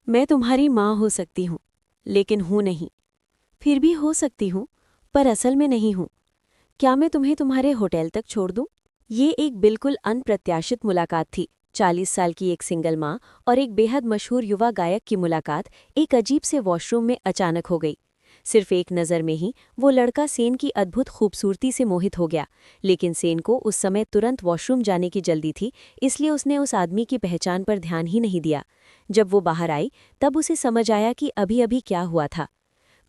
मैं तुम्हारी माँ हो सकती हूँ, लेकिन हूँ नहीं। फिर भी हो सकती हूँ, पर असल में नहीं हूँ। क्या मैं तुम्हें तुम्हारे होटल तक छोड़ दूँ? ये एक बिल्कुल अनप्रत्याशित मुलाकात थी। 40 साल की एक सिंगल माँ और एक बेहद मशहूर युवा गायक की मुलाकात एक अजीब से वॉशरूम में अचानक हो गई। सिर्फ एक नज़र में ही वो लड़का सेन की अद्भुत खूबसूरती से मोहित हो गया, लेकिन सेन को उस समय तुरंत वॉशरूम जाने की जल्दी थी, इसलिए उसने उस आदमी की पहचान पर ध्यान ही नहीं दिया। जब वो बाहर आई, तब उसे समझ आया कि अभी अभी क्या हुआ था।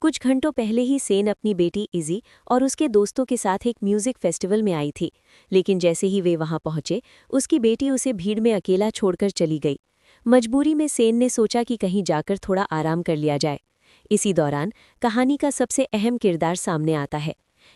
कुछ घंटों पहले ही सेन अपनी बेटी इजी और उसके दोस्तों के साथ एक म्यूजिक फेस्टिवल में आई थी, लेकिन जैसे ही वे वहां पहुंचे, उसकी बेटी उसे भीड़ में अकेला छोड़कर चली गई। मजबूरी में सेन ने सोचा कि कहीं जाकर थोड़ा आराम कर लिया जाए। इसी दौरान कहानी का सबसे अहम किरदार सामने आता है।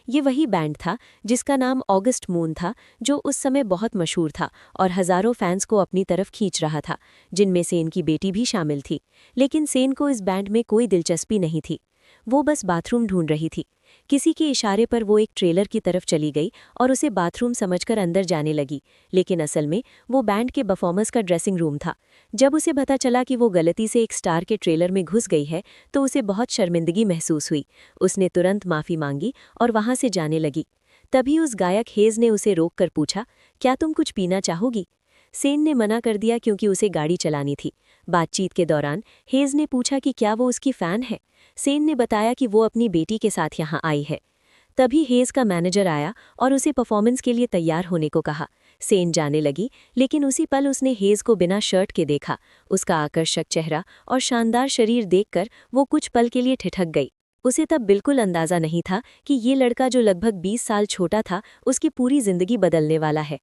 ये वही बैंड था जिसका नाम ऑगस्ट मून था, जो उस समय बहुत मशहूर था और हजारों फैंस को अपनी तरफ खींच रहा था, जिनमें सेन की बेटी भी शामिल थी। लेकिन सेन को इस बैंड में कोई दिलचस्पी नहीं थी। वो बस बाथरूम ढूंढ रही थी। किसी के इशारे पर वो एक ट्रेलर की तरफ चली गई और उसे बाथरूम समझकर अंदर जाने लगी, लेकिन असल में वो बैंड के परफॉर्मर्स का ड्रेसिंग रूम था। जब उसे पता चला कि वो गलती से एक स्टार के ट्रेलर में घुस गई है, तो उसे बहुत शर्मिंदगी महसूस हुई। उसने तुरंत माफ़ी मांगी और वहां से जाने लगी। तभी उस गायक हेज ने उसे रोककर पूछा, क्या तुम कुछ पीना चाहोगी? सेन ने मना कर दिया क्योंकि उसे गाड़ी चलानी थी। बातचीत के दौरान हेज ने पूछा कि क्या वो उसकी फ़ैन है। सेन ने बताया कि वो अपनी बेटी के साथ यहाँ आई है। तभी हेज का मैनेजर आया और उसे परफॉर्मेंस के लिए तैयार होने को कहा। सेन जाने लगी, लेकिन उसी पल उसने हेज को बिना शर्ट के देखा। उसका आकर्षक चेहरा और शानदार शरीर देखकर वो कुछ पल के लिए ठिठक गई। उसे तब बिल्कुल अंदाजा नहीं था कि ये लड़का जो लगभग 20 साल छोटा था, उसकी पूरी जिंदगी बदलने वाला है।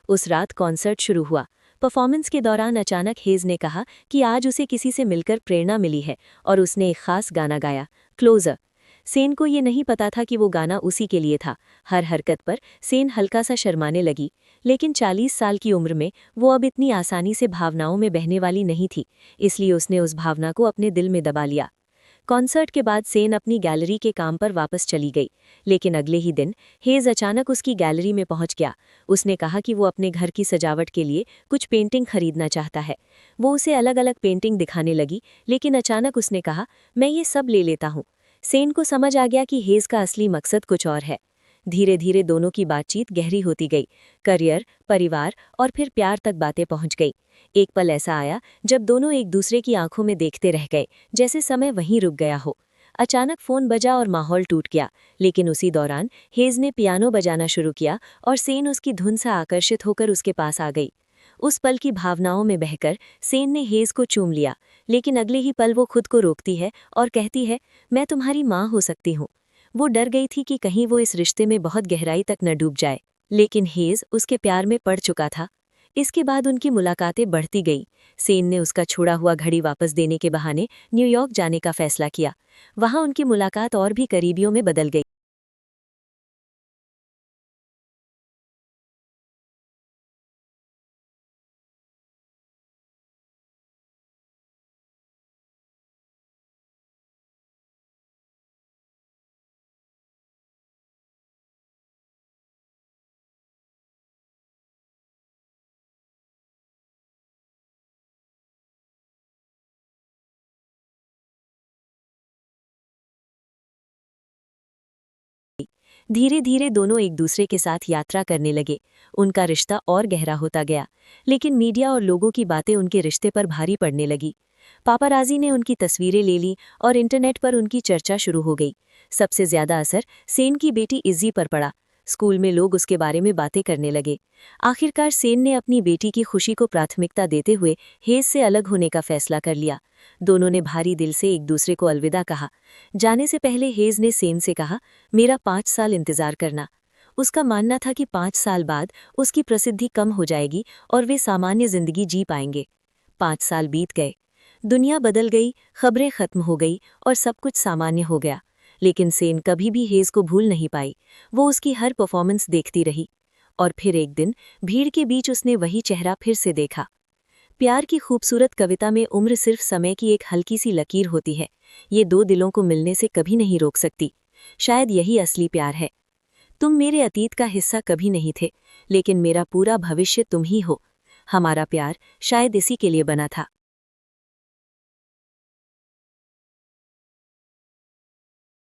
उस रात कॉन्सर्ट शुरू हुआ। परफॉर्मेंस के दौरान अचानक हेज ने कहा कि आज उसे किसी से मिलकर प्रेरणा मिली है, और उसने एक खास गाना गाया, क्लोजर। सेन को ये नहीं पता था कि वो गाना उसी के लिए था। हर हरकत पर सेन हल्का सा शर्माने लगी, लेकिन 40 साल की उम्र में वो अब इतनी आसानी से भावनाओं में बहने वाली नहीं थी, इसलिए उसने उस भावना को अपने दिल में दबा लिया। कॉन्सर्ट के बाद सेन अपनी गैलरी के काम पर वापस चली गई, लेकिन अगले ही दिन हेज अचानक उसकी गैलरी में पहुंच गया। उसने कहा कि वो अपने घर की सजावट के लिए कुछ पेंटिंग खरीदना चाहता है। वो उसे अलग अलग पेंटिंग दिखाने लगी, लेकिन अचानक उसने कहा, मैं ये सब ले लेता हूँ। सेन को समझ आ गया कि हेज का असली मकसद कुछ और है। धीरे धीरे दोनों की बातचीत गहरी होती गई। करियर, परिवार और फिर प्यार तक बातें पहुंच गई। एक पल ऐसा आया जब दोनों एक दूसरे की आंखों में देखते रह गए, जैसे समय वहीं रुक गया हो। अचानक फोन बजा और माहौल टूट गया, लेकिन उसी दौरान हेज ने पियानो बजाना शुरू किया और सेन उसकी धुन से आकर्षित होकर उसके पास आ गई। उस पल की भावनाओं में बहकर सेन ने हेज को चूम लिया, लेकिन अगले ही पल वो खुद को रोकती है और कहती है, मैं तुम्हारी माँ हो सकती हूँ। वो डर गई थी कि कहीं वो इस रिश्ते में बहुत गहराई तक न डूब जाए, लेकिन हेज उसके प्यार में पड़ चुका था। इसके बाद उनकी मुलाकातें बढ़ती गई। सेन ने उसका छोड़ा हुआ घड़ी वापस देने के बहाने न्यूयॉर्क जाने का फैसला किया। वहां उनकी मुलाकात और भी करीबियों में बदल गई। धीरे धीरे दोनों एक दूसरे के साथ यात्रा करने लगे। उनका रिश्ता और गहरा होता गया, लेकिन मीडिया और लोगों की बातें उनके रिश्ते पर भारी पड़ने लगी। पापाराजी ने उनकी तस्वीरें ले ली और इंटरनेट पर उनकी चर्चा शुरू हो गई। सबसे ज्यादा असर सेन की बेटी इज्जी पर पड़ा। स्कूल में लोग उसके बारे में बातें करने लगे। आखिरकार सेन ने अपनी बेटी की खुशी को प्राथमिकता देते हुए हेज से अलग होने का फैसला कर लिया। दोनों ने भारी दिल से एक दूसरे को अलविदा कहा। जाने से पहले हेज ने सेन से कहा, मेरा 5 साल इंतजार करना। उसका मानना था कि 5 साल बाद उसकी प्रसिद्धि कम हो जाएगी और वे सामान्य जिंदगी जी पाएंगे। 5 साल बीत गए। दुनिया बदल गई, खबरें खत्म हो गई और सब कुछ सामान्य हो गया। लेकिन सेन कभी भी हेज को भूल नहीं पाई। वो उसकी हर परफॉर्मेंस देखती रही। और फिर एक दिन भीड़ के बीच उसने वही चेहरा फिर से देखा। प्यार की खूबसूरत कविता में उम्र सिर्फ समय की एक हल्की सी लकीर होती है। ये दो दिलों को मिलने से कभी नहीं रोक सकती। शायद यही असली प्यार है। तुम मेरे अतीत का हिस्सा कभी नहीं थे, लेकिन मेरा पूरा भविष्य तुम ही हो। हमारा प्यार शायद इसी के लिए बना था।